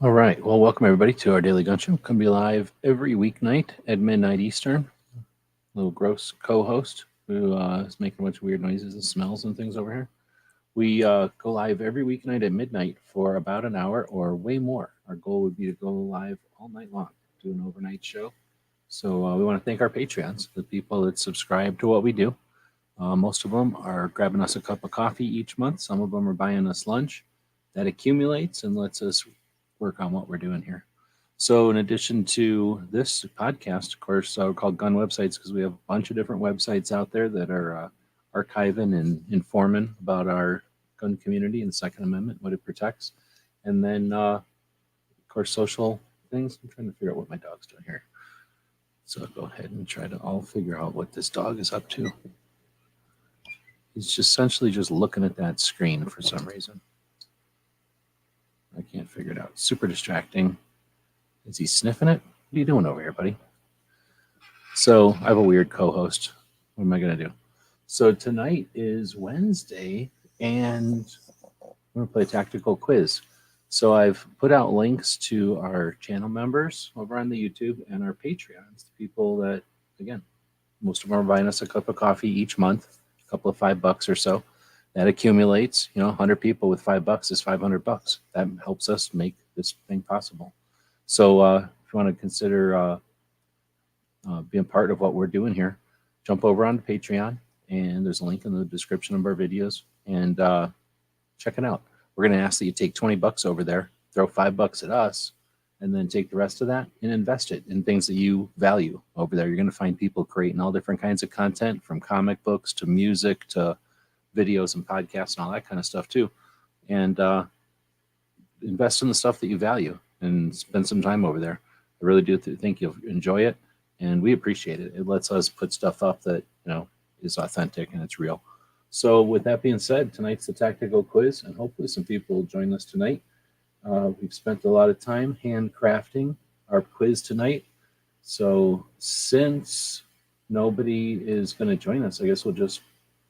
All right. Well, welcome everybody to our daily gun show. Come be live every weeknight at midnight Eastern. Little gross co-host who is making a bunch of weird noises and smells and things over here. We go live every weeknight at midnight for about an hour or way more. Our goal would be to go live all night long, do an overnight show. So we want to thank our Patreons, the people that subscribe to what we do. Most of them are grabbing us a cup of coffee each month. Some of them are buying us lunch. That accumulates and lets us work on what we're doing here. So, in addition to this podcast, of course, we're called Gun Websites because we have a bunch of different websites out there that are archiving and informing about our gun community and the Second Amendment, what it protects. And then, of course, social things. I'm trying to figure out what my dog's doing here. So, I'll go ahead and try to all figure out what this dog is up to. He's just essentially just looking at that screen for some reason. I can't figure it out. Super distracting. Is he sniffing it? What are you doing over here, buddy? So I have a weird co-host. What am I going to do? So tonight is Wednesday, and I'm going to play a tactical quiz. So I've put out links to our channel members over on the YouTube and our Patreons, the people that, again, most of them are buying us a cup of coffee each month, a couple of $5 or so. That accumulates, 100 people with $5 is $500. That helps us make this thing possible. So if you want to consider being part of what we're doing here, jump over on Patreon, and there's a link in the description of our videos, and check it out. We're going to ask that you take $20 over there, throw $5 at us, and then take the rest of that and invest it in things that you value over there. You're going to find people creating all different kinds of content, from comic books to music to videos and podcasts and all that kind of stuff too. And invest in the stuff that you value and spend some time over there. I really do think you'll enjoy it, and we appreciate it. It lets us put stuff up that is authentic and it's real. So with that being said, tonight's the tactical quiz, and hopefully some people will join us tonight. We've spent a lot of time handcrafting our quiz tonight. So since nobody is going to join us, I guess we'll just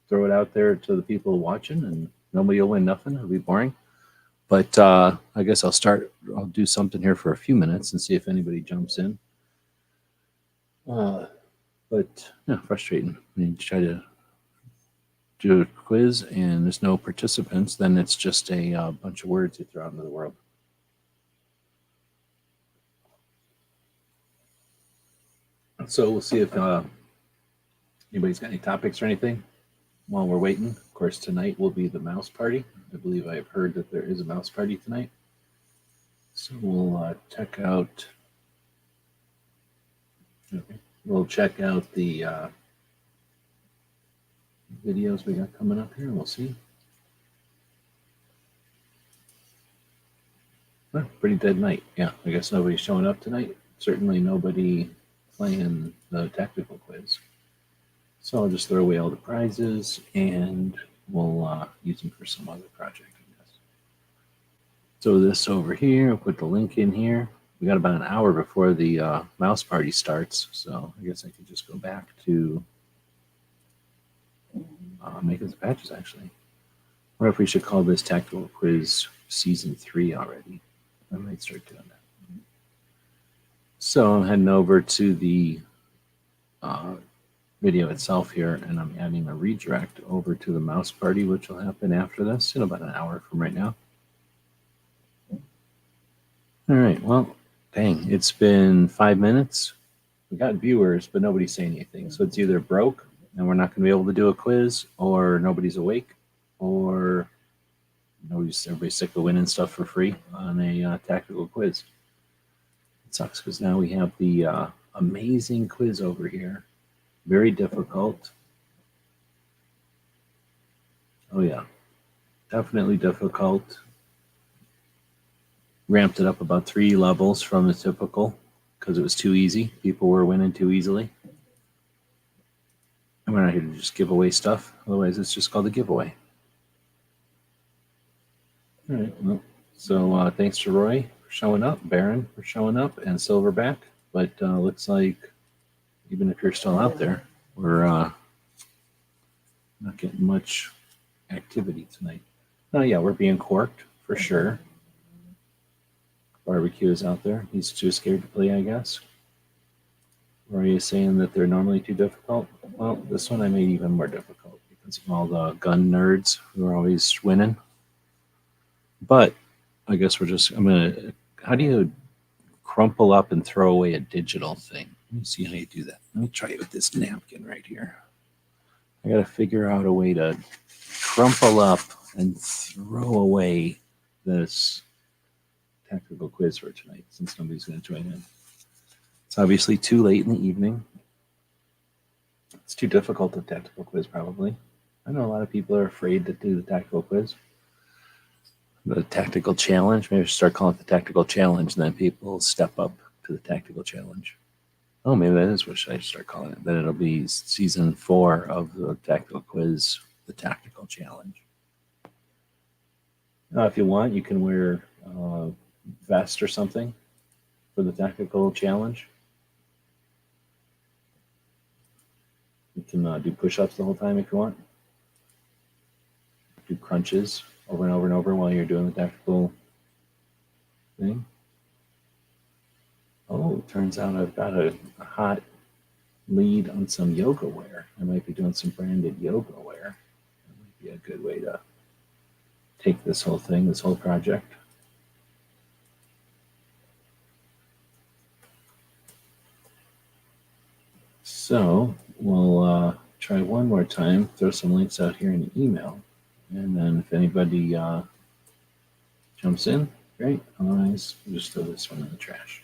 throw it out there to the people watching, and nobody will win nothing. It'll be boring. But I guess I'll do something here for a few minutes and see if anybody jumps in. But frustrating. When you try to do a quiz and there's no participants, then it's just a bunch of words you throw out into the world. So we'll see if anybody's got any topics or anything while we're waiting. Of course, tonight will be the mouse party. I believe I've heard that there is a mouse party tonight. So we'll check out. Okay, we'll check out the videos we got coming up here. We'll see. Pretty dead night. Yeah, I guess nobody's showing up tonight. Certainly nobody playing the tactical quiz. So I'll just throw away all the prizes, and we'll use them for some other project, I guess. So this over here, I'll put the link in here. We got about an hour before the mouse party starts, so I guess I could just go back to making some patches, actually. What if we should call this Tactical Quiz Season 3 already? I might start doing that. So I'm heading over to the video itself here, and I'm adding a redirect over to the mouse party, which will happen after this in about an hour from right now. All right, well, dang, it's been 5 minutes. We got viewers, but nobody's saying anything. So it's either broke and we're not going to be able to do a quiz, or nobody's awake, or everybody's sick of winning stuff for free on a tactical quiz. It sucks because now we have the amazing quiz over here. Very difficult. Oh yeah, definitely difficult. Ramped it up about 3 levels from the typical because it was too easy. People were winning too easily. And we're not here to just give away stuff. Otherwise, it's just called a giveaway. All right. Well, so thanks to Roy for showing up, Baron for showing up, and Silverback. But looks like even if you're still out there, we're not getting much activity tonight. Oh yeah, we're being corked for sure. Barbecue is out there. He's too scared to play, I guess. Or are you saying that they're normally too difficult? Well, this one I made even more difficult because of all the gun nerds who are always winning. But I guess how do you crumple up and throw away a digital thing? Let me see how you do that. Let me try it with this napkin right here. I got to figure out a way to crumple up and throw away this tactical quiz for tonight since nobody's going to join in. It's obviously too late in the evening. It's too difficult, a tactical quiz, probably. I know a lot of people are afraid to do the tactical quiz. The tactical challenge, maybe I should start calling it the tactical challenge, and then people step up to the tactical challenge. Oh, maybe that is what I should start calling it. Then it'll be season 4 of the tactical quiz, the tactical challenge. If you want, you can wear a vest or something for the tactical challenge. You can do push-ups the whole time if you want. Do crunches over and over and over while you're doing the tactical thing. Oh, turns out I've got a hot lead on some yoga wear. I might be doing some branded yoga wear. That might be a good way to take this whole thing, this whole project. So we'll try one more time, throw some links out here in the email. And then if anybody jumps in, great. Otherwise, we'll just throw this one in the trash.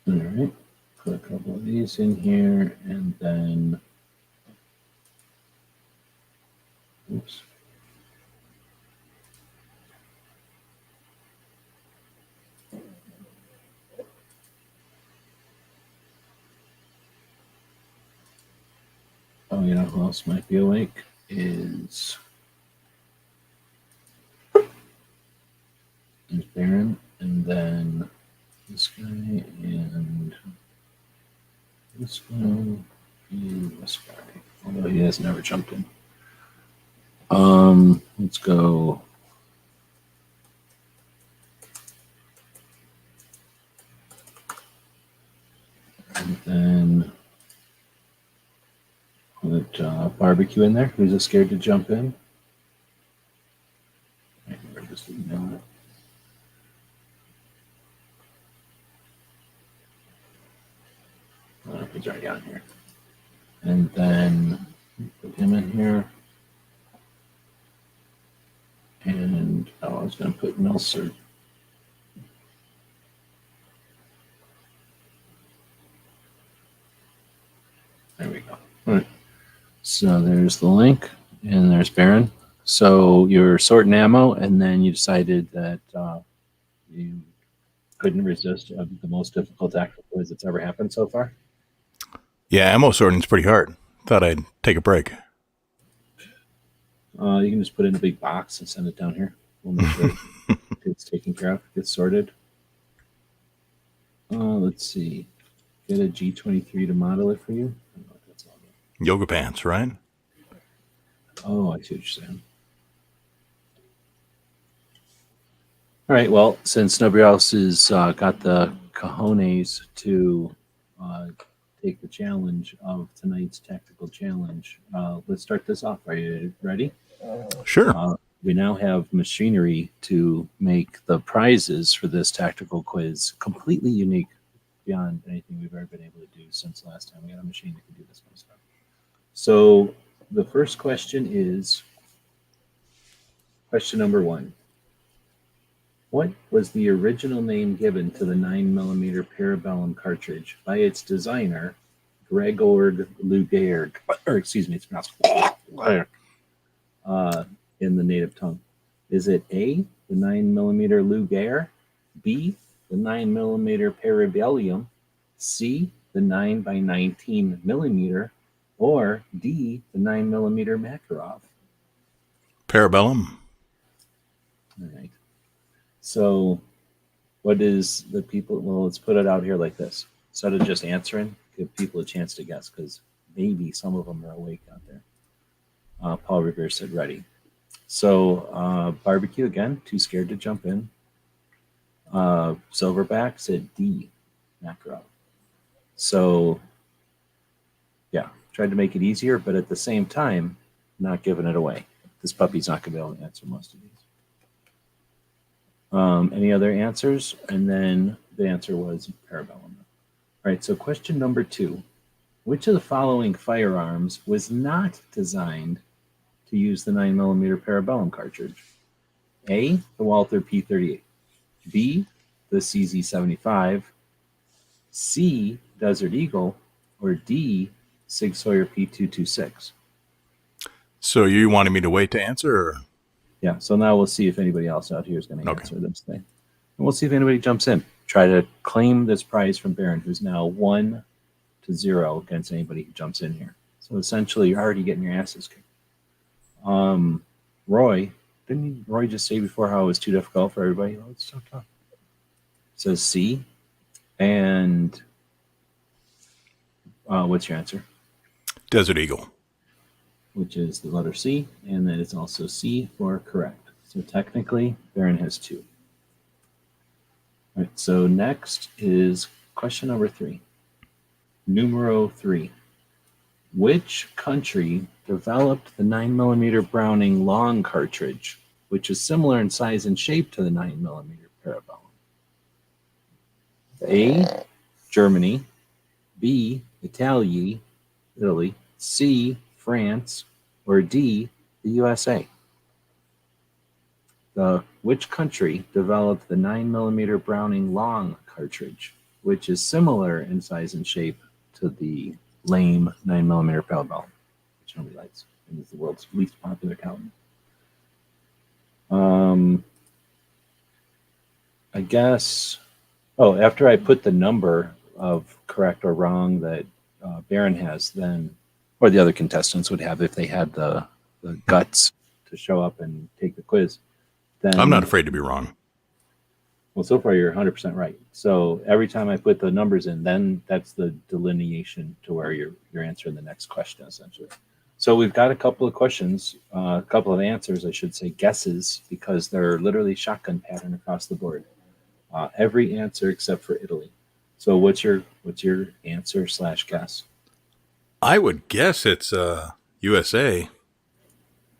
All right, put a couple of these in here, and then, oops. Oh, you know who else might be awake is Baron, and then this guy, and this guy, and this guy. Although he has never jumped in. Let's go. And then put barbecue in there. Who's scared to jump in? We're just email it. He's already on here. And then put him in here. And I was going to put Melser. There we go. All right. So there's the link, and there's Baron. So you're sorting ammo, and then you decided that you couldn't resist the most difficult tactical quiz that's ever happened so far. Yeah, ammo sorting's pretty hard. Thought I'd take a break. You can just put it in a big box and send it down here. We'll make sure it gets taken care of, gets sorted. Let's see. Get a G23 to model it for you. I don't know what that's all about. Yoga pants, right? Oh, I see what you're saying. All right. Well, since nobody else has got the cojones to take the challenge of tonight's tactical challenge, let's start this off. Are you ready? Sure. We now have machinery to make the prizes for this tactical quiz completely unique beyond anything we've ever been able to do since last time we had a machine that could do this kind of stuff. So the first question is question number 1. What was the original name given to the 9mm Parabellum cartridge by its designer, Gregor Luger, or excuse me, it's pronounced in the native tongue? Is it A, the 9mm Luger, B, the 9mm Parabellum, C, the 9x19mm, or D, the 9mm Makarov? Parabellum. All right. So what is the people? Well, let's put it out here like this. Instead of just answering, give people a chance to guess, because maybe some of them are awake out there. Paul Rivera said ready. So barbecue again, too scared to jump in. Silverback said D, Makarov. So yeah, tried to make it easier, but at the same time, not giving it away. This puppy's not going to be able to answer most of these. Any other answers? And then the answer was Parabellum. All right, so question number 2. Which of the following firearms was not designed to use the 9mm Parabellum cartridge? A, the Walther P38. B, the CZ75. C, Desert Eagle. Or D, Sig Sauer P226. So you wanted me to wait to answer? Or? Yeah, so now we'll see if anybody else out here is going to answer this thing. And we'll see if anybody jumps in. Try to claim this prize from Baron, who's now 1-0 against anybody who jumps in here. So essentially, you're already getting your asses kicked. Roy, didn't Roy just say before how it was too difficult for everybody? Oh, it's so tough. It says C. And what's your answer? Desert Eagle. Which is the letter C, and then it's also C for correct. So technically, Baron has 2. All right, so next is question number 3. Numero 3. Which country developed the 9mm Browning long cartridge, which is similar in size and shape to the 9mm Parabellum? A, Germany. B, Italy. C, France. Or D, the USA. Which country developed the 9mm Browning long cartridge, which is similar in size and shape to the lame 9mm Parabellum, which nobody likes, and is the world's least popular caliber? I guess. Oh, after I put the number of correct or wrong that Baron has, then, or the other contestants would have if they had the guts to show up and take the quiz. Then I'm not afraid to be wrong. Well, so far you're 100% right. So every time I put the numbers in, then that's the delineation to where you're answering the next question, essentially. So we've got a couple of questions, a couple of answers, I should say, guesses, because they're literally shotgun pattern across the board. Every answer except for Italy. So what's your answer / guess? I would guess it's USA.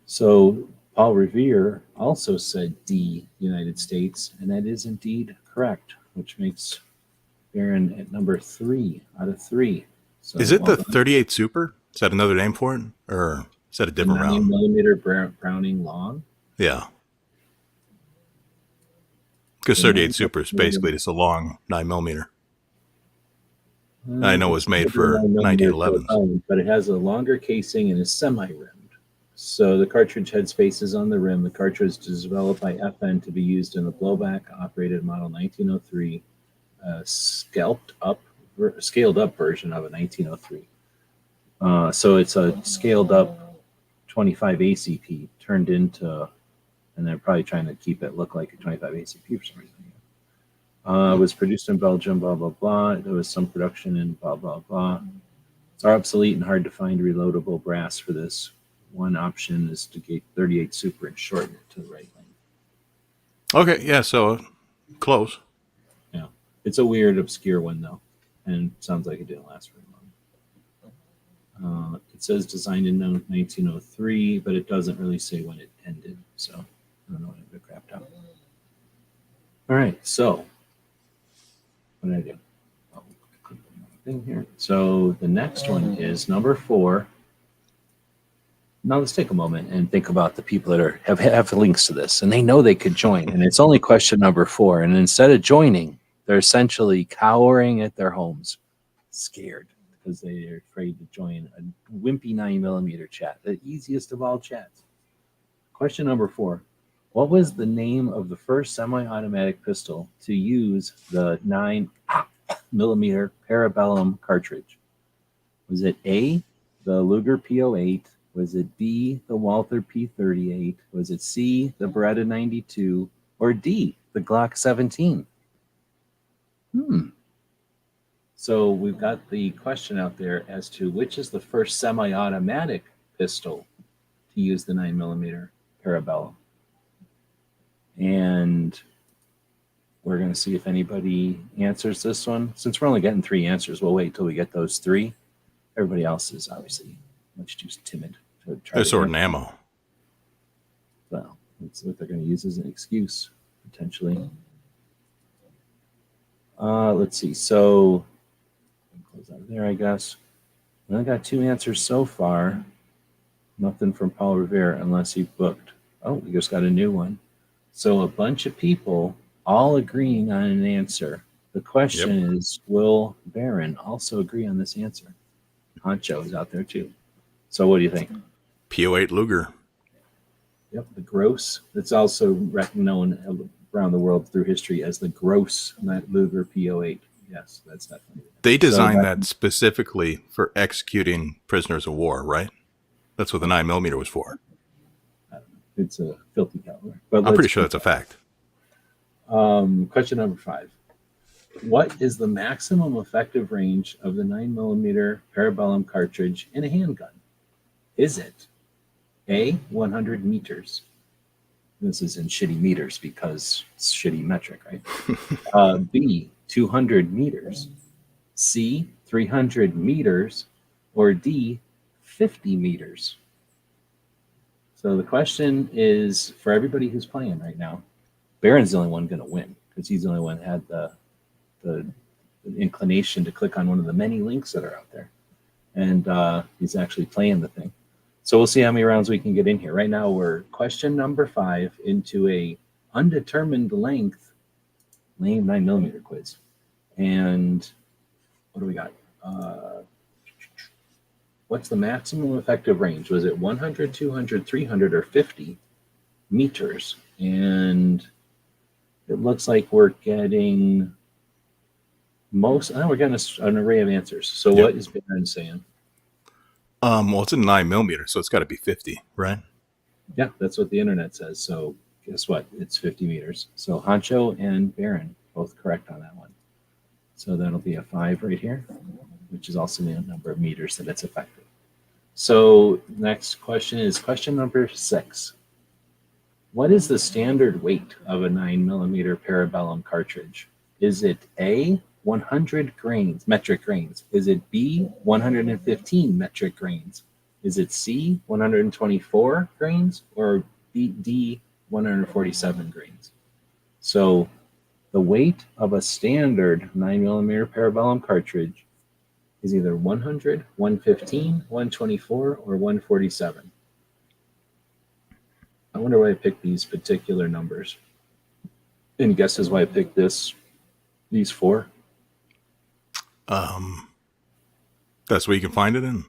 So Paul Revere also said D, United States, and that is indeed correct, which makes Baron at number 3 out of 3. So Is it the 38 Super? Is that another name for it? Or is that a different round? 9mm Browning long? Yeah. Because 38 Super is basically just a long 9mm. I know it was made for 1911s. But it has a longer casing and is semi-rimmed. So the cartridge head's face is on the rim. The cartridge is developed by FN to be used in a blowback-operated model 1903, scaled up version of a 1903. So it's a scaled up 25 ACP turned into, and they're probably trying to keep it look like a 25 ACP for some reason. It was produced in Belgium, blah, blah, blah. There was some production in blah, blah, blah. It's obsolete and hard to find reloadable brass for this. One option is to get 38 Super and shorten it to the right length. Okay, yeah, so close. Yeah. It's a weird, obscure one, though, and sounds like it didn't last very long. It says designed in 1903, but it doesn't really say when it ended, so I don't know when it crapped out. All right, so what did I do? Oh, I clicked on the thing here. So the next one is number 4. Now let's take a moment and think about the people that have links to this, and they know they could join, and it's only question number 4. And instead of joining, they're essentially cowering at their homes, scared because they are afraid to join a wimpy 9mm chat, the easiest of all chats. Question number 4. What was the name of the first semi-automatic pistol to use the 9mm Parabellum cartridge? Was it A, the Luger P08? Was it B, the Walther P38? Was it C, the Beretta 92? Or D, the Glock 17? So we've got the question out there as to which is the first semi-automatic pistol to use the 9mm Parabellum. And we're going to see if anybody answers this one. Since we're only getting 3 answers, we'll wait till we get those 3. Everybody else is obviously much too timid to try They're to sorting answer. ammo. Well, that's what they're going to use as an excuse, potentially. Let's see. So, close out of there, I guess. I only got 2 answers so far. Nothing from Paul Revere unless he booked. Oh, we just got a new one. So a bunch of people all agreeing on an answer. The question is, will Baron also agree on this answer? Honcho is out there too. So what do you think? PO8 Luger. Yep, the Gross. It's also known around the world through history as the Gross Luger PO8. Yes, that's definitely. They designed that specifically for executing prisoners of war, right? That's what the 9mm was for. I don't know. It's a filthy caliber. But I'm pretty sure that's a fact. Question number 5. What is the maximum effective range of the 9mm Parabellum cartridge in a handgun? Is it A, 100 meters? This is in shitty meters because it's shitty metric, right? B, 200 meters. C, 300 meters. Or D, 50 meters. So the question is for everybody who's playing right now, Baron's the only one going to win because he's the only one that had the inclination to click on one of the many links that are out there. And he's actually playing the thing. So we'll see how many rounds we can get in here. Right now we're question number 5 into a undetermined length lame 9mm quiz. And what do we got? What's the maximum effective range? Was it 100, 200, 300, or 50 meters? And it looks like we're getting we're getting an array of answers. So what is Baron saying? Well, it's a 9mm, so it's got to be 50, right? Yeah, that's what the internet says. So guess what? It's 50 meters. So Honcho and Baron both correct on that one. So that'll be a 5 right here, which is also the number of meters that it's effective. So next question is question number 6. What is the standard weight of a 9mm Parabellum cartridge? Is it A, 100 grains, metric grains? Is it B, 115 metric grains? Is it C, 124 grains? Or D, 147 grains? So the weight of a standard 9mm Parabellum cartridge is either 100, 115, 124, or 147. I wonder why I picked these particular numbers. Any guesses why I picked these 4? That's where you can find it in.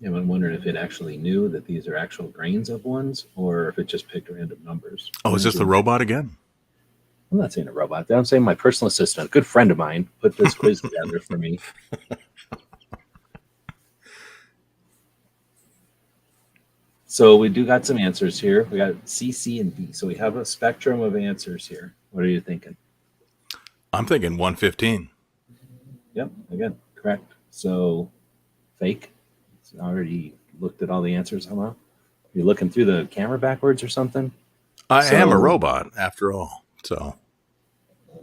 Yeah, I'm wondering if it actually knew that these are actual grains of ones, or if it just picked random numbers. Oh, is this the robot again? I'm not saying a robot. I'm saying my personal assistant, a good friend of mine, put this quiz together for me. So we do got some answers here. We got C, C, and D. So we have a spectrum of answers here. What are you thinking? I'm thinking 115. Yep, again, correct. So fake. It's already looked at all the answers somehow. You're looking through the camera backwards or something? I am a robot, after all. So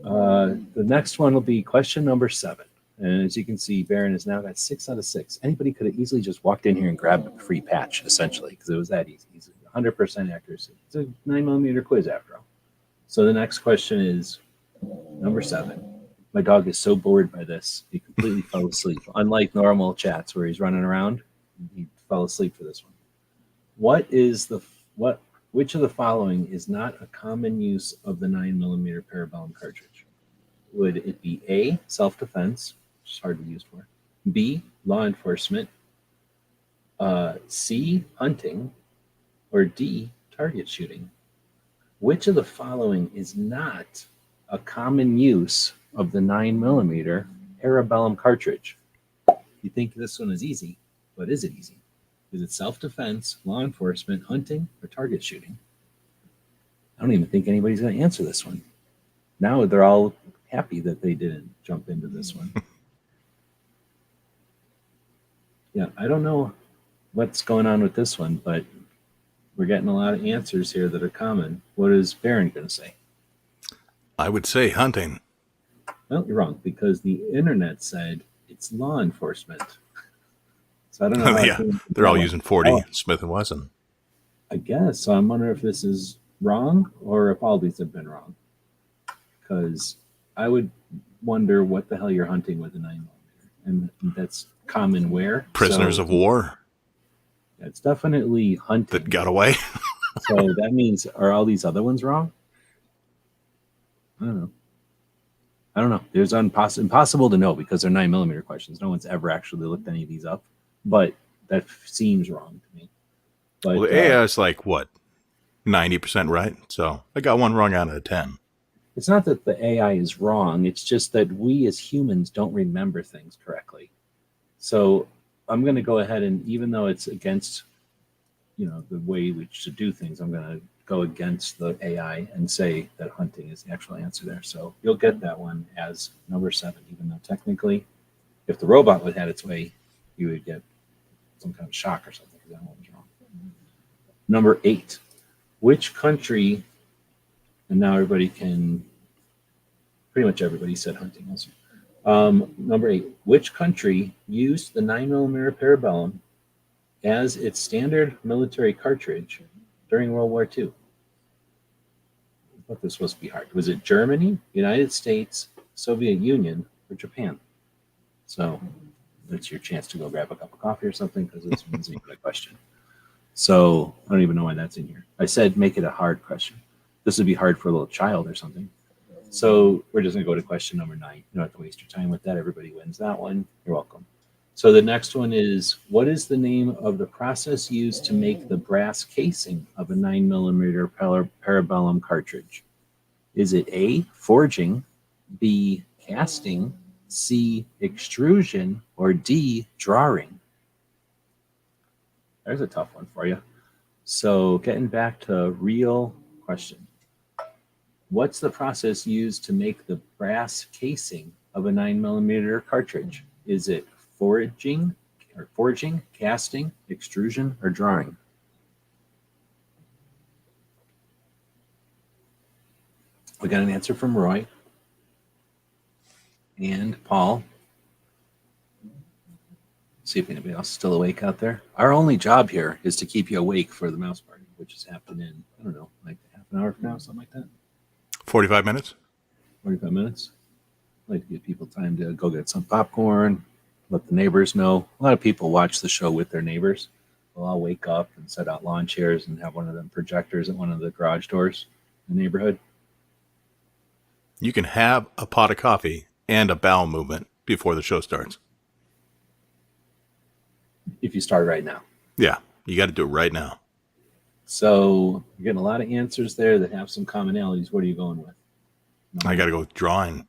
the next one will be question number 7. And as you can see, Baron has now got 6 out of 6. Anybody could have easily just walked in here and grabbed a free patch, essentially, because it was that easy. He's 100% accuracy. It's a 9mm quiz, after all. So the next question is number 7. My dog is so bored by this, he completely fell asleep. Unlike normal chats where he's running around, he fell asleep for this one. Which of the following is not a common use of the 9mm Parabellum cartridge? Would it be A, self-defense, which is hard to use for, B, law enforcement, C, hunting, or D, target shooting? Which of the following is not a common use of the 9mm Parabellum cartridge? You think this one is easy, but is it easy? Is it self-defense, law enforcement, hunting, or target shooting? I don't even think anybody's going to answer this one. Now they're all happy that they didn't jump into this one. Yeah, I don't know what's going on with this one, but we're getting a lot of answers here that are common. What is Baron going to say? I would say hunting. Well, you're wrong, because the internet said it's law enforcement. So I don't know. Yeah, they're all using 40 Smith & Wesson. I guess. So I'm wondering if this is wrong or if all these have been wrong. Because I would wonder what the hell you're hunting with a 9mm. And that's common where? Prisoners of war. It's definitely hunting. That got away. So that means, are all these other ones wrong? I don't know. There's impossible to know because they're 9mm questions. No one's ever actually looked any of these up. But that seems wrong to me. But, well, the AI is like, what, 90% right? So I got one wrong out of 10. It's not that the AI is wrong. It's just that we as humans don't remember things correctly. So I'm going to go ahead and, even though it's against, the way we should do things, I'm going to go against the AI and say that hunting is the actual answer there. So you'll get that one as number 7, even though technically, if the robot would have had its way, you would get some kind of shock or something. That one was wrong. Number 8, which country, and now pretty much everybody said hunting also. Number 8, which country used the 9mm Parabellum as its standard military cartridge during World War II? I thought this was supposed to be hard. Was it Germany, United States, Soviet Union, or Japan? So it's your chance to go grab a cup of coffee or something because it's a good question. So I don't even know why that's in here. I said make it a hard question. This would be hard for a little child or something. So we're just going to go to question number 9. You don't have to waste your time with that. Everybody wins that one. You're welcome. So the next one is, what is the name of the process used to make the brass casing of a 9mm Parabellum cartridge? Is it A, forging, B, casting, C, extrusion, or D, drawing? There's a tough one for you. So getting back to real question. What's the process used to make the brass casing of a 9mm cartridge? Is it forging, casting, extrusion, or drawing? We got an answer from Roy and Paul. See if anybody else is still awake out there. Our only job here is to keep you awake for the mouse party, which is happening in, I don't know, like half an hour from now, something like that. 45 minutes? 45 minutes. I like to give people time to go get some popcorn, let the neighbors know. A lot of people watch the show with their neighbors. They'll all wake up and set out lawn chairs and have one of them projectors at one of the garage doors in the neighborhood. You can have a pot of coffee and a bowel movement before the show starts. If you start right now. Yeah, you got to do it right now. So you're getting a lot of answers there that have some commonalities. What are you going with? I got to go with drawing.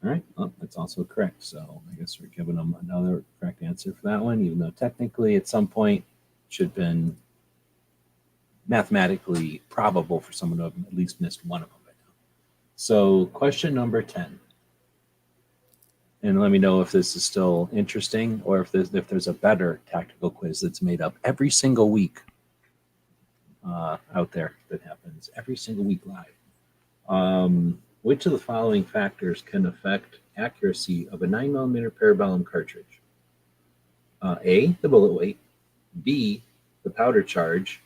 All right. Well, that's also correct. So I guess we're giving them another correct answer for that one, even though technically at some point should have been mathematically probable for someone to have at least missed one of them by now. So question number 10. And let me know if this is still interesting or if there's a better tactical quiz that's made up every single week out there that happens every single week live. Which of the following factors can affect accuracy of a 9mm Parabellum cartridge? A, the bullet weight, B, the powder charge,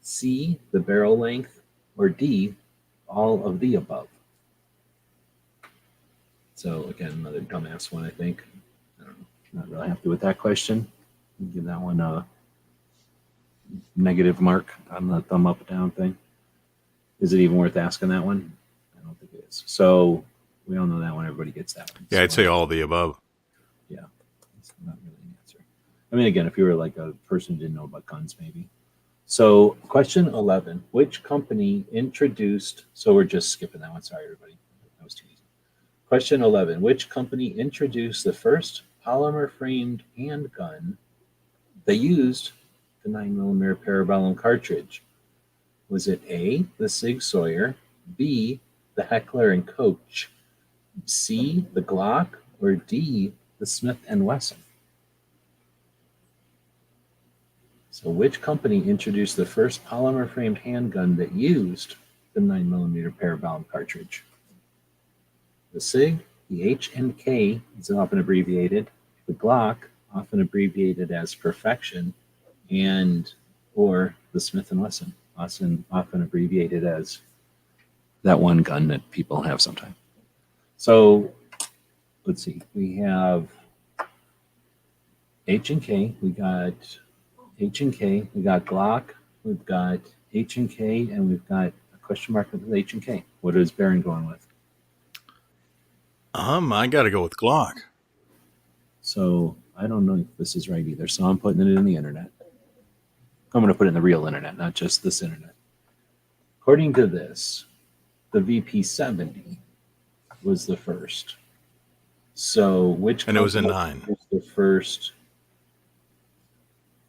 C, the barrel length, or D, all of the above? So again, another dumbass one, I think. I don't know. Not really happy with that question. Give that one a negative mark on the thumb up down thing. Is it even worth asking that one? I don't think it is. So we all know that one. Everybody gets that one. Yeah, so, I'd say all of the above. Yeah, that's not really an answer. I mean, again, if you were like a person who didn't know about guns, maybe. So question 11, which company introduced, so we're just skipping that one. Sorry, everybody. That was too easy. Question 11, which company introduced the first polymer-framed handgun that used the 9mm Parabellum cartridge? Was it A, the Sig Sauer, B, the Heckler & Koch, C, the Glock, or D, the Smith & Wesson? So which company introduced the first polymer-framed handgun that used the 9mm parabellum cartridge? The SIG, the H&K is often abbreviated, the Glock, often abbreviated as Perfection, and or the Smith & Wesson, often abbreviated as that one gun that people have sometimes. So let's see, we have H&K, we got H&K, we got Glock, we've got H&K, and we've got a question mark with H&K. What is Baron going with? I got to go with Glock. So I don't know if this is right either. So I'm putting it in the internet. I'm going to put it in the real internet, not just this internet. According to this, the VP70 was the first. So which And it was in company 9. was the first?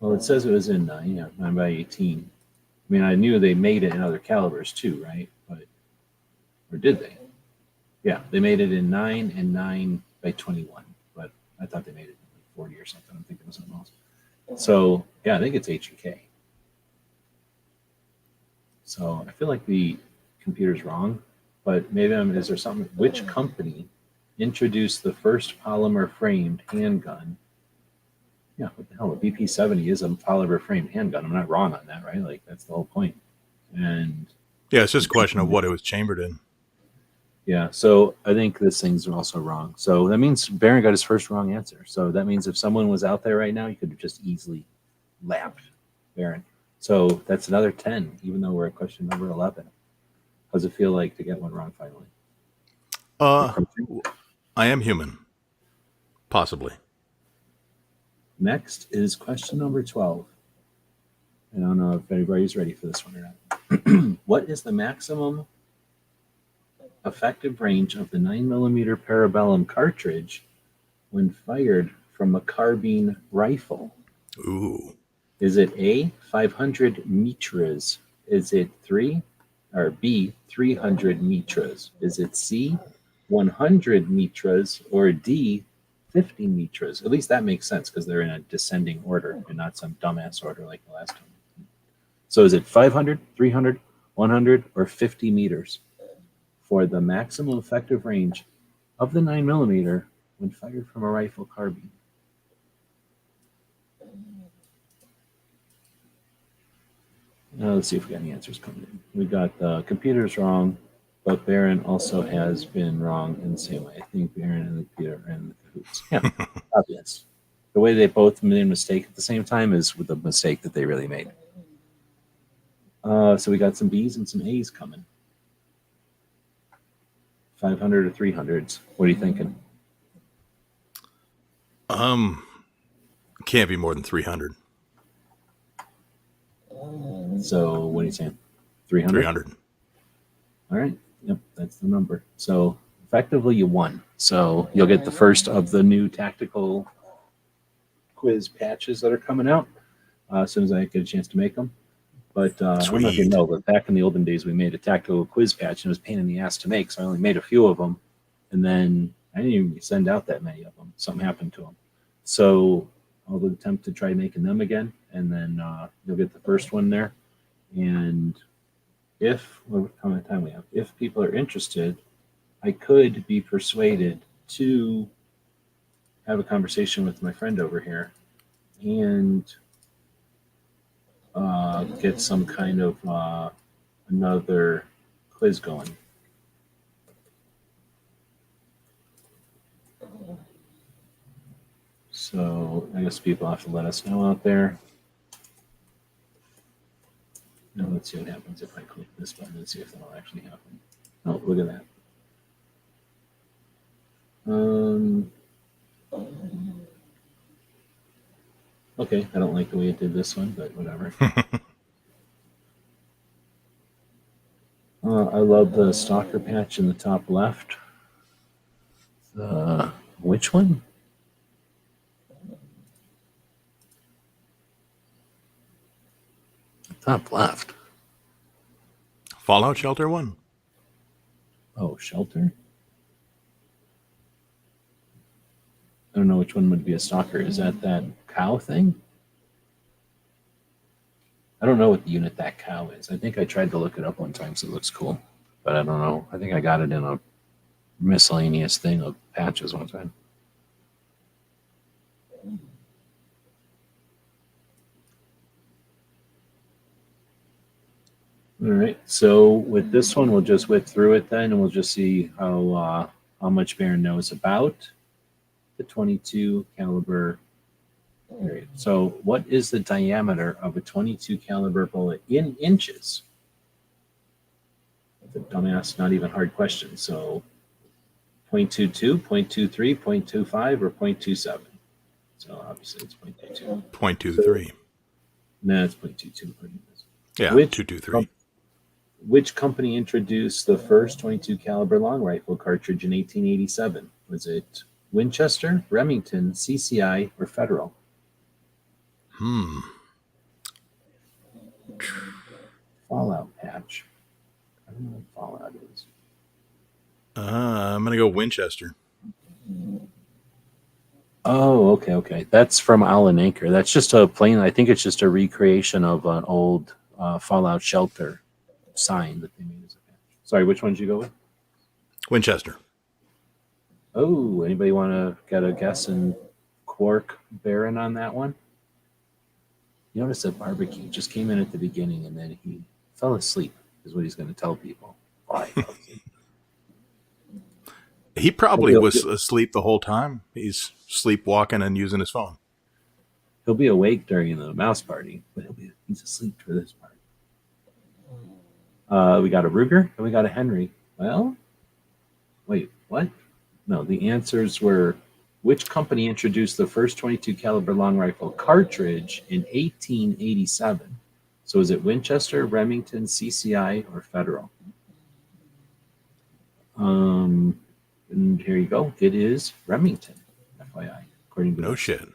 Well, it says it was in 9, yeah, 9x18. I mean, I knew they made it in other calibers too, right? But or did they? Yeah, they made it in 9 and 9x21. But I thought they made it in like 40 or something. I'm thinking of something else. So yeah, I think it's H&K. So I feel like the computer's wrong, but maybe is there something? Which company introduced the first polymer framed handgun? Yeah, what the hell? A BP70 is a polymer framed handgun. I'm not wrong on that, right? Like that's the whole point. And Yeah, it's just a question of what it was chambered in. yeah, so I think this thing's also wrong. So that means Baron got his first wrong answer. So that means if someone was out there right now, you could have just easily lapped Baron. So that's another 10, even though we're at question number 11. How does it feel like to get one wrong finally? I am human. Possibly. Next is question number 12. I don't know if anybody's ready for this one or not. What is the maximum effective range of the 9mm parabellum cartridge when fired from a carbine rifle? Ooh. Is it A, 500 meters? Is it B, 300 meters? Is it C, 100 meters? Or D, 50 meters? At least that makes sense because they're in a descending order and not some dumbass order like the last one. So is it 500, 300, 100, or 50 meters for the maximum effective range of the 9mm when fired from a rifle carbine? Let's see if we got any answers coming in. We got the computers wrong, but Baron also has been wrong in the same way. I think Baron and the computer are in the cahoots. Yeah, obvious. The way they both made a mistake at the same time is with the mistake that they really made. So we got some B's and some A's coming. 500 or 300s. What are you thinking? Can't be more than 300. So what are you saying? 300? 300. All right. Yep, that's the number. So effectively you won. So you'll get the first of the new tactical quiz patches that are coming out as soon as I get a chance to make them. But I don't know if you know, but back in the olden days, we made a tactical quiz patch and it was a pain in the ass to make. So I only made a few of them. And then I didn't even send out that many of them. Something happened to them. So I'll attempt to try making them again. And then you'll get the first one there. And how much time we have? If people are interested, I could be persuaded to have a conversation with my friend over here and get some kind of another quiz going. So I guess people have to let us know out there. Now let's see what happens if I click this button and see if that'll actually happen. Oh, look at that. Okay, I don't like the way it did this one, but whatever. I love the stalker patch in the top left. Which one? Top left. Fallout Shelter 1. Oh, shelter? I don't know which one would be a stalker. Is that cow thing? I don't know what the unit that cow is. I think I tried to look it up one time, so it looks cool, but I don't know. I think I got it in a miscellaneous thing of patches one time. All right, so with this one, we'll just whip through it then, and we'll just see how much Baron knows about the 22 caliber period. So, what is the diameter of a 22 caliber bullet in inches? That's a dumbass, not even hard question. So, 0.22, 0.23, 0.25, or 0.27? So, obviously, it's 0.22. 0.23. No, it's 0.22. Yeah, Which 223. Which company introduced the first 22 caliber long rifle cartridge in 1887? Was it Winchester, Remington, CCI, or Federal? Fallout patch. I don't know what Fallout is. I'm gonna go Winchester. Oh, okay. That's from Alan Anchor. That's just a plain. I think it's just a recreation of an old Fallout shelter sign that they made as a patch. Sorry, which one did you go with? Winchester. Oh, anybody want to get a guess and Quark Baron on that one? You notice that barbecue just came in at the beginning and then he fell asleep, is what he's going to tell people. Why? He probably was asleep the whole time. He's sleepwalking and using his phone. He'll be awake during the mouse party, but he's asleep for this part. We got a Ruger and we got a Henry. Well, wait, what? No, the answers were: which company introduced the first 22 caliber long rifle cartridge in 1887? So is it Winchester, Remington, CCI, or Federal? And here you go. It is Remington, FYI, according to No this. shit.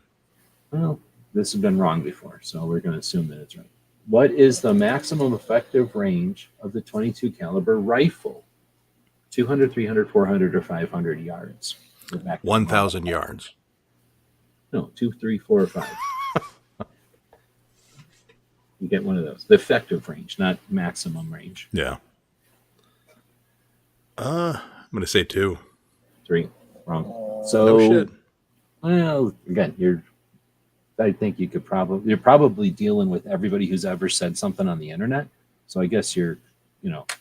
Well, this has been wrong before, so we're going to assume that it's right. What is the maximum effective range of the 22 caliber rifle? 200, 300, 400, or 500 yards? 1,000 yards. No, 2, 3, 4, or 5. You get one of those. The effective range, not maximum range. Yeah. I'm gonna say 2. 3. Wrong. So, No shit. Well, again, I think you're probably dealing with everybody who's ever said something on the internet. So I guess you're,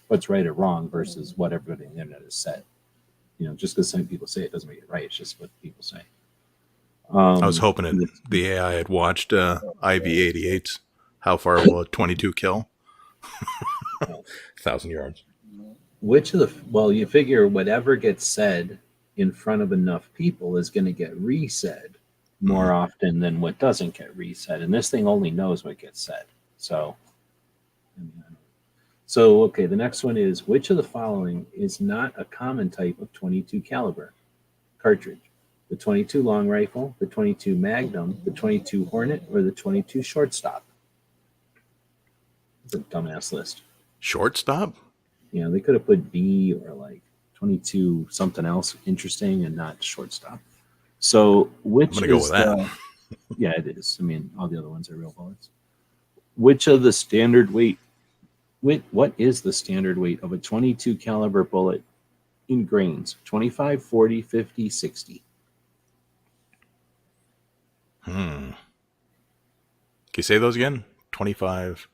what's right or wrong versus what everybody on the internet has said. Just because some people say it doesn't make it right. It's just what people say. I was hoping the AI had watched IV-88's How Far Will a 22 Kill? 1,000 yards. You figure whatever gets said in front of enough people is going to get re-said more often than what doesn't get re-said. And this thing only knows what gets said. So, okay, the next one is: which of the following is not a common type of 22 caliber cartridge? The 22 long rifle, the 22 Magnum, the 22 Hornet, or the 22 shortstop? It's a dumbass list. Shortstop? Yeah, they could have put B or like 22 something else interesting and not shortstop. So which I'm gonna go with that. Yeah, it is. I mean, all the other ones are real bullets. Which of the standard weight? What is the standard weight of a 22 caliber bullet in grains? 25, 40, 50, 60. Can you say those again? 25.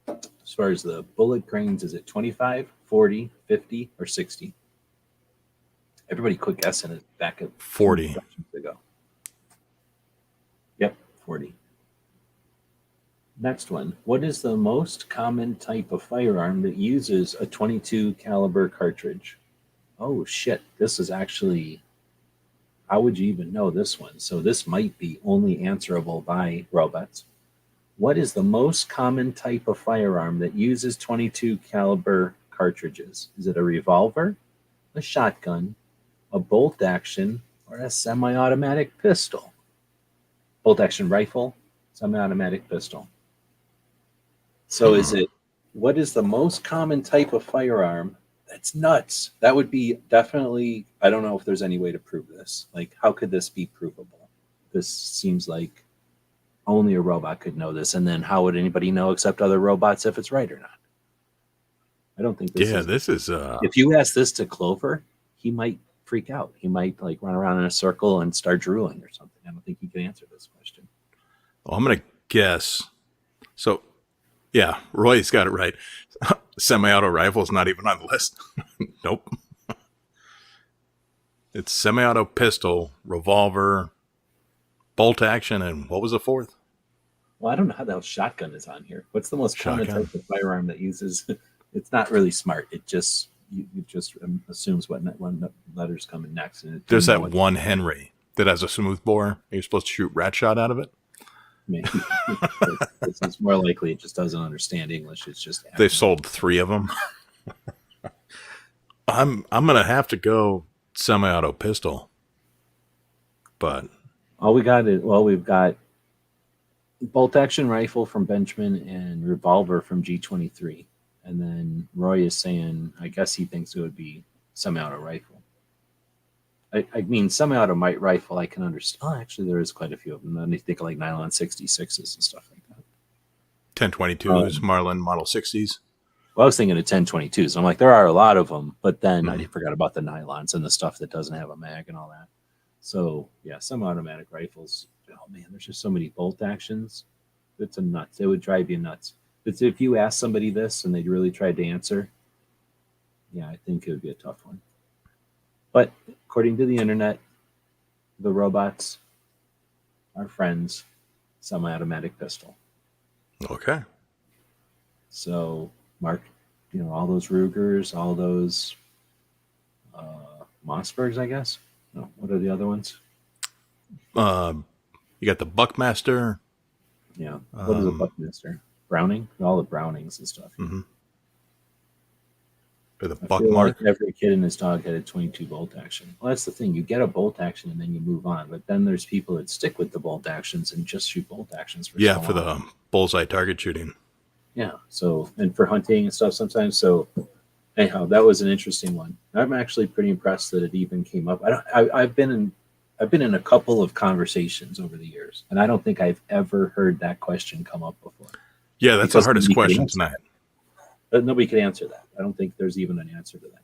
As far as the bullet grains, is it 25, 40, 50, or 60? Everybody quick guessing it back at 40. Ago. Yep, 40. Next one. What is the most common type of firearm that uses a 22 caliber cartridge? Oh shit, this is actually, how would you even know this one? So this might be only answerable by robots. What is the most common type of firearm that uses 22 caliber cartridges? Is it a revolver, a shotgun, a bolt action, or a semi-automatic pistol? Bolt action rifle, semi-automatic pistol. So what is the most common type of firearm? That's nuts. That would be definitely, I don't know if there's any way to prove this. Like, how could this be provable? This seems like only a robot could know this. And then how would anybody know except other robots if it's right or not? I don't think this Yeah, is. this is If you ask this to Clover, he might freak out. He might like run around in a circle and start drooling or something. I don't think he can answer this question. well, I'm gonna guess. So yeah, Roy's got it right. Semi-auto rifle is not even on the list. Nope. It's semi-auto pistol, revolver, bolt action, and what was the fourth? Well, I don't know how the hell shotgun is on here. What's the most common Shotgun. type of firearm that uses? It's not really smart. It just assumes what letters come in next. And it There's didn't know that what one Henry that has a smooth bore. You're supposed to shoot rat shot out of it. maybe. It's more likely it just doesn't understand English. It's just They've sold 3 of them. I'm gonna have to go semi-auto pistol, but all we got is we've got bolt action rifle from Benjamin and revolver from G23. And then Roy is saying, I guess he thinks it would be semi-auto rifle. I mean, semi-auto rifle, I can understand. Oh, actually, there is quite a few of them. Then they think of like nylon 66s and stuff like that. 1022s, Marlin Model 60s. Well, I was thinking of 1022s. I'm like, there are a lot of them, but then I forgot about the nylons and the stuff that doesn't have a mag and all that. So, yeah, semi-automatic rifles. Oh, man, there's just so many bolt actions. It's a nuts. It would drive you nuts. But if you ask somebody this and they really tried to answer, yeah, I think it would be a tough one. But according to the internet, the robots are friends, semi-automatic pistol. Okay. So, Mark, all those Rugers, all those Mossbergs, I guess. No, what are the other ones? You got the Buckmaster. Yeah. What is a Buckmaster? Browning? All the Brownings and stuff. Mm-hmm. Or the I Buckmark. feel like every kid and his dog had a 22 bolt action. Well, that's the thing. You get a bolt action and then you move on. But then there's people that stick with the bolt actions and just shoot bolt actions for so long. The bullseye target shooting. Yeah. So, and for hunting and stuff sometimes. So, anyhow, that was an interesting one. I'm actually pretty impressed that it even came up. I've been in a couple of conversations over the years, and I don't think I've ever heard that question come up before. Yeah, that's the hardest question tonight. But nobody could answer that. I don't think there's even an answer to that.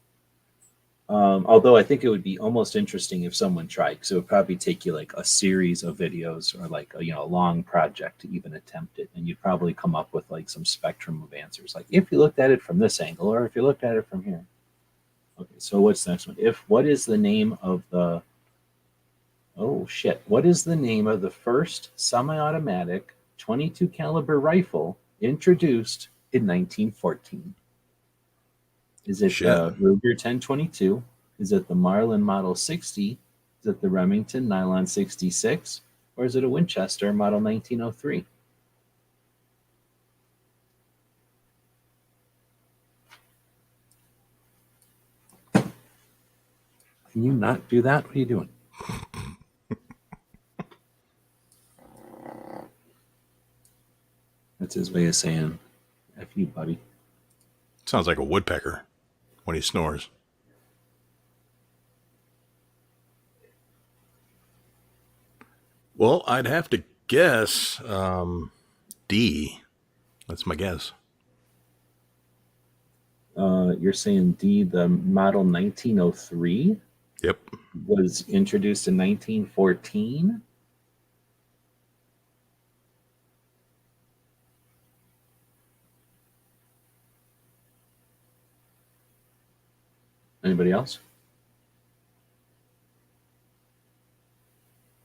Although I think it would be almost interesting if someone tried, because it would probably take you like a series of videos or like a long project to even attempt it, and you'd probably come up with like some spectrum of answers, like if you looked at it from this angle or if you looked at it from here. Okay, so what's the next one? What is the name of the what is the name of the first semi-automatic 22 caliber rifle introduced in 1914? Is it the Ruger 1022? Is it the Marlin Model 60? Is it the Remington Nylon 66? Or is it a Winchester Model 1903? Can you not do that? What are you doing? That's his way of saying, F you, buddy. Sounds like a woodpecker when he snores. Well, I'd have to guess D. That's my guess. You're saying D, the model 1903? Yep. Was introduced in 1914? Anybody else?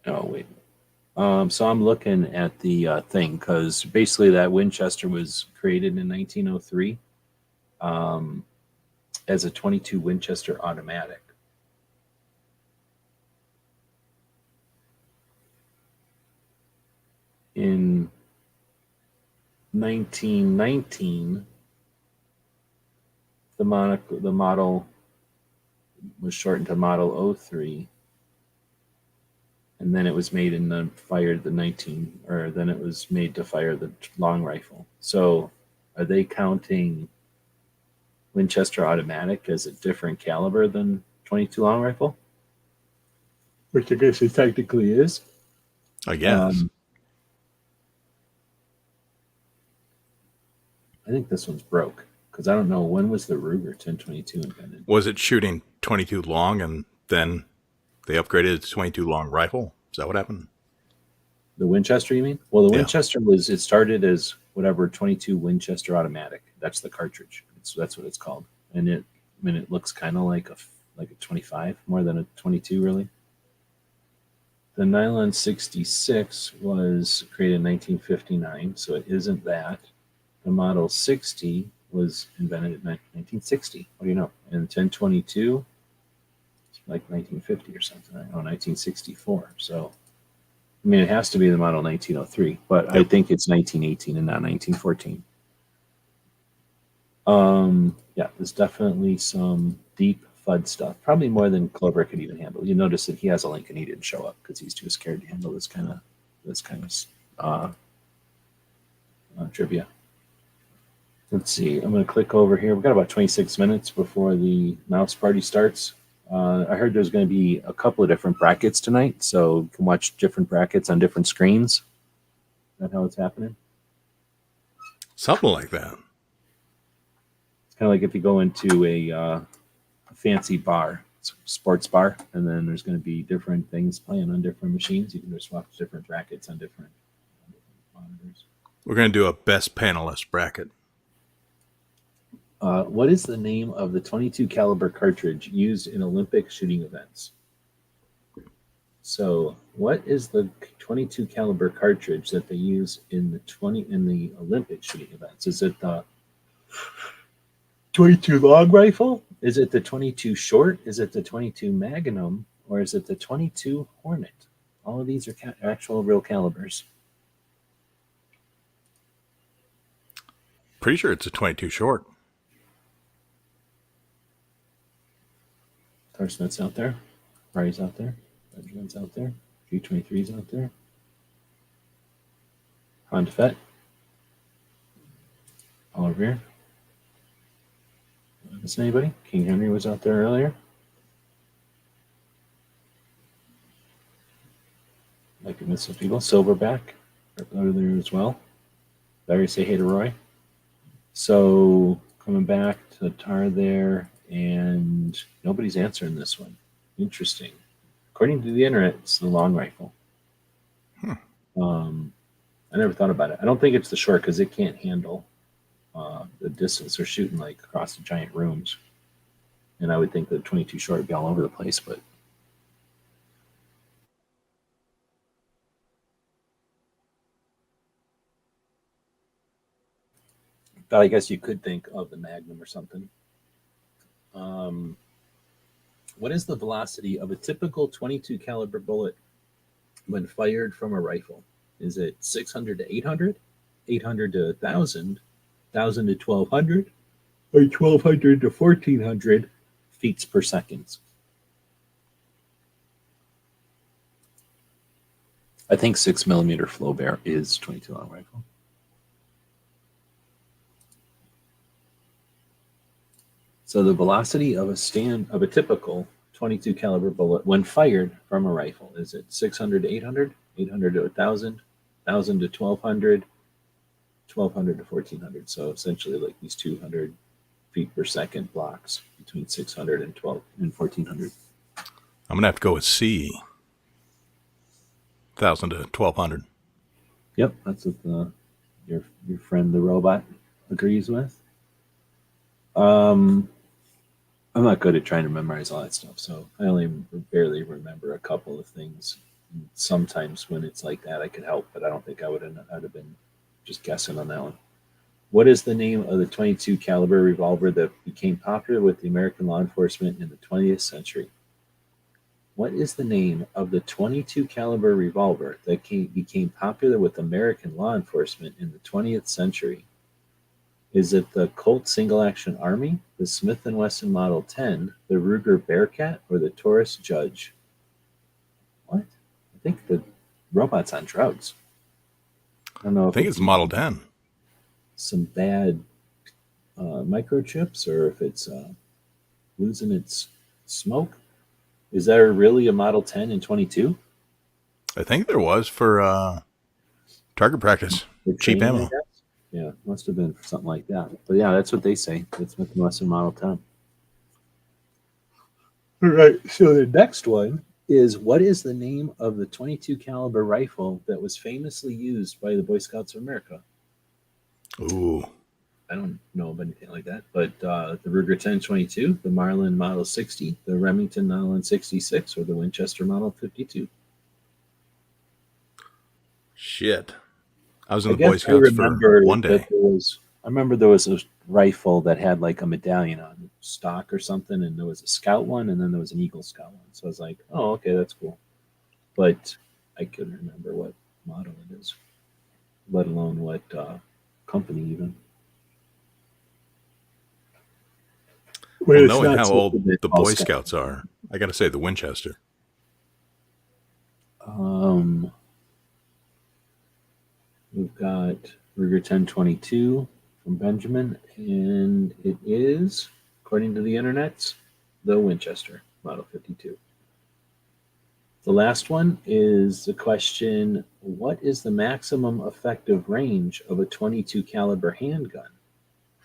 Oh, wait. So I'm looking at the thing, because basically that Winchester was created in 1903 as a 22 Winchester automatic. In 1919, the model was shortened to Model 03. And then it was made and then fired then it was made to fire the long rifle. So are they counting Winchester automatic as a different caliber than 22 long rifle? Which I guess it technically is. I guess. I think this one's broke because I don't know when was the Ruger 1022 invented. Was it shooting 22 long and then they upgraded it to 22 long rifle? Is that what happened? The Winchester, you mean? Well, the Yeah. Winchester it started as whatever 22 Winchester automatic. That's the cartridge. That's what it's called, and it looks kind of like a 25 more than a 22 really. The Nylon 66 was created in 1959, so it isn't that. The Model 60 was invented in 1960. What do you know? And 1022, like 1950 or something. I know 1964. So, I mean, it has to be the Model 1903, but I Yep. think it's 1918 and not 1914. Yeah, there's definitely some deep FUD stuff, probably more than Clover could even handle. You notice that he has a link and he didn't show up because he's too scared to handle this kind of trivia. Let's see. I'm going to click over here. We've got about 26 minutes before the mouse party starts. I heard there's going to be a couple of different brackets tonight, so you can watch different brackets on different screens. Is that how it's happening? Something like that. It's kind of like if you go into a fancy bar, sports bar, and then there's going to be different things playing on different machines. You can just watch different brackets on different monitors. We're going to do a best panelist bracket. What is the name of the 22 caliber cartridge used in Olympic shooting events? So, what is the 22 caliber cartridge that they use in the Olympic shooting events? Is it the 22 long rifle? Is it the 22 short? Is it the 22 Magnum? Or is it the 22 Hornet? All of these are actual real calibers. Pretty sure it's a 22 short. Tarsnet's out there. Rari's out there. Benjamin's out there. G23's out there. Honda Fett. Oliver here. Miss anybody? King Henry was out there earlier. Like to miss some people. Silverback earlier as well. Larry, say hey to Roy. So coming back to Tar there, and nobody's answering this one. Interesting. According to the internet, it's the long rifle. I never thought about it. I don't think it's the short because it can't handle the distance. They're shooting like across the giant rooms, and I would think the 22 short would be all over the place. But I guess you could think of the Magnum or something. What is the velocity of a typical 22 caliber bullet when fired from a rifle? Is it 600 to 800, 800 to 1,000, 1,000 to 1,200, or 1,200 to 1,400 feet per second? I think 6mm flow bear is 22 long rifle. So the velocity of a typical 22 caliber bullet when fired from a rifle, is it 600 to 800, 800 to 1,000, 1,000 to 1,200, 1,200 to 1,400? So essentially like these 200 feet per second blocks between 600 and 1,400. I'm going to have to go with C. 1,000 to 1,200. Yep, that's what your friend the robot agrees with. I'm not good at trying to memorize all that stuff, so I only barely remember a couple of things. Sometimes when it's like that, I could help, but I don't think I'd have been just guessing on that one. What is the name of the 22 caliber revolver that became popular with the American law enforcement in the 20th century? What is the name of the 22 caliber revolver that became popular with American law enforcement in the 20th century? Is it the Colt Single Action Army, the Smith & Wesson Model 10, the Ruger Bearcat, or the Taurus Judge? What? I think the robot's on drugs. I don't know. I think it's Model 10. Some bad microchips, or if it's losing its smoke. Is there really a Model 10 in 22? I think there was for target practice. Cheap training, ammo. Yeah, must have been something like that. But yeah, that's what they say. That's Smith & Wesson Model 10. All right. So the next one is, what is the name of the 22 caliber rifle that was famously used by the Boy Scouts of America? Ooh. I don't know of anything like that, but the Ruger 1022, the Marlin Model 60, the Remington Marlin 66, or the Winchester Model 52. Shit. I was in I the Boy guess I Scouts for remember one that day. I remember there was a rifle that had like a medallion on stock or something, and there was a Scout one, and then there was an Eagle Scout one. So I was like, oh, okay, that's cool. But I couldn't remember what model it is, let alone what company even. But Well, it's knowing not how old something that the all Boy Scouts. Scouts are, I got to say the Winchester. Um, we've got Ruger 1022 from Benjamin, and it is, according to the internet, the Winchester Model 52. The last one is the question, what is the maximum effective range of a 22 caliber handgun?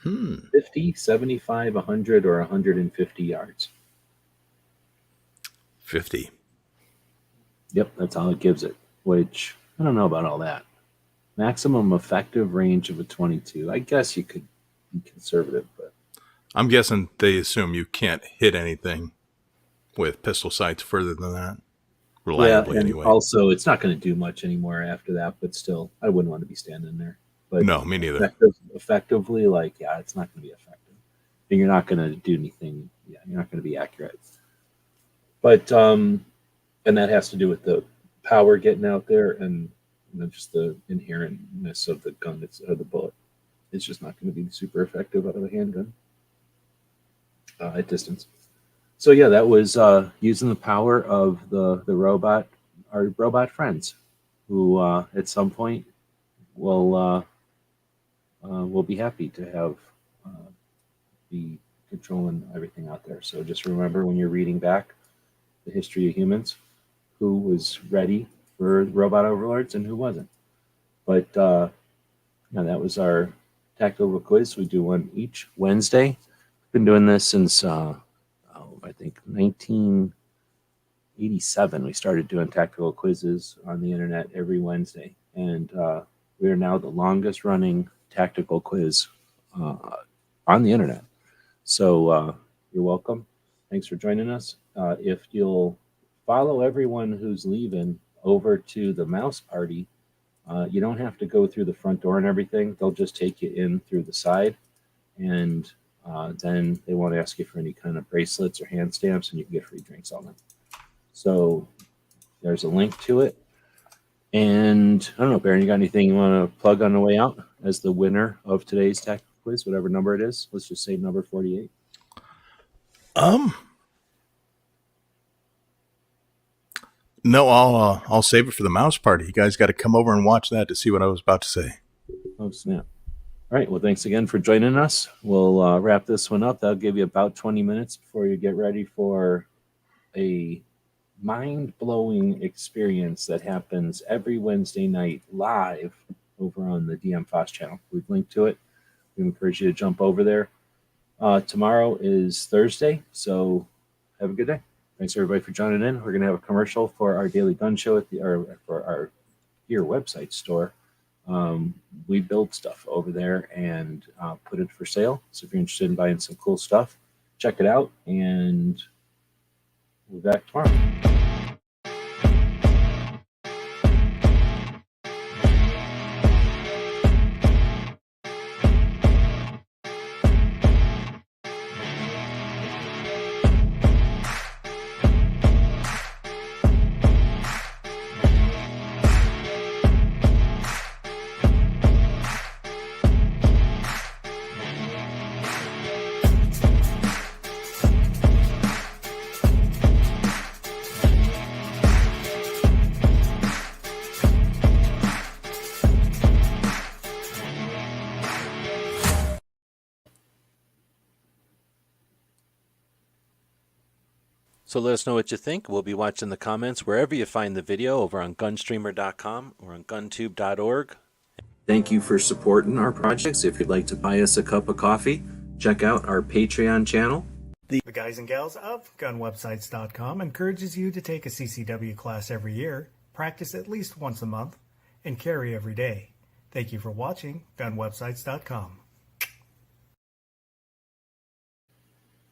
50, 75, 100, or 150 yards? 50. Yep, that's all it gives it, which I don't know about all that. Maximum effective range of a 22. I guess you could be conservative, but I'm guessing they assume you can't hit anything with pistol sights further than that. yeah, Reliably, and anyway. also it's not going to do much anymore after that, but still, I wouldn't want to be standing there. But No, me neither. effectively, like, yeah, it's not going to be effective. And you're not going to do anything. Yeah, you're not going to be accurate. But and that has to do with the power getting out there and just the inherentness of the gun, of the bullet. It's just not going to be super effective out of a handgun at distance. So yeah, that was using the power of the robot, our robot friends, who at some point will be happy to have be controlling everything out there. So just remember when you're reading back the history of humans, who was ready for robot overlords and who wasn't. But that was our tactical quiz. We do one each Wednesday. Been doing this since I think 1987. We started doing tactical quizzes on the internet every Wednesday, and we are now the longest running tactical quiz uh, on the internet. So you're welcome. Thanks for joining us. If you'll follow everyone who's leaving over to the mouse party, you don't have to go through the front door and everything. They'll just take you in through the side, and then they won't ask you for any kind of bracelets or hand stamps, and you can get free drinks all night. So there's a link to it. And I don't know, Baron, you got anything you want to plug on the way out as the winner of today's tactical quiz, whatever number it is? Let's just say number 48. No, I'll save it for the mouse party. You guys got to come over and watch that to see what I was about to say. Oh, snap. All right. Well, thanks again for joining us. We'll wrap this one up. That'll give you about 20 minutes before you get ready for a mind-blowing experience that happens every Wednesday night live over on the DM Foss channel. We've linked to it. We encourage you to jump over there. Tomorrow is Thursday, so have a good day. Thanks everybody for joining in. We're going to have a commercial for our daily gun show for our gear website store. We build stuff over there and put it for sale. So if you're interested in buying some cool stuff, check it out, and we'll be back tomorrow. So let us know what you think. We'll be watching the comments wherever you find the video over on gunstreamer.com or on guntube.org. Thank you for supporting our projects. If you'd like to buy us a cup of coffee, check out our Patreon channel. The guys and gals of gunwebsites.com encourages you to take a CCW class every year, practice at least once a month, and carry every day. Thank you for watching gunwebsites.com.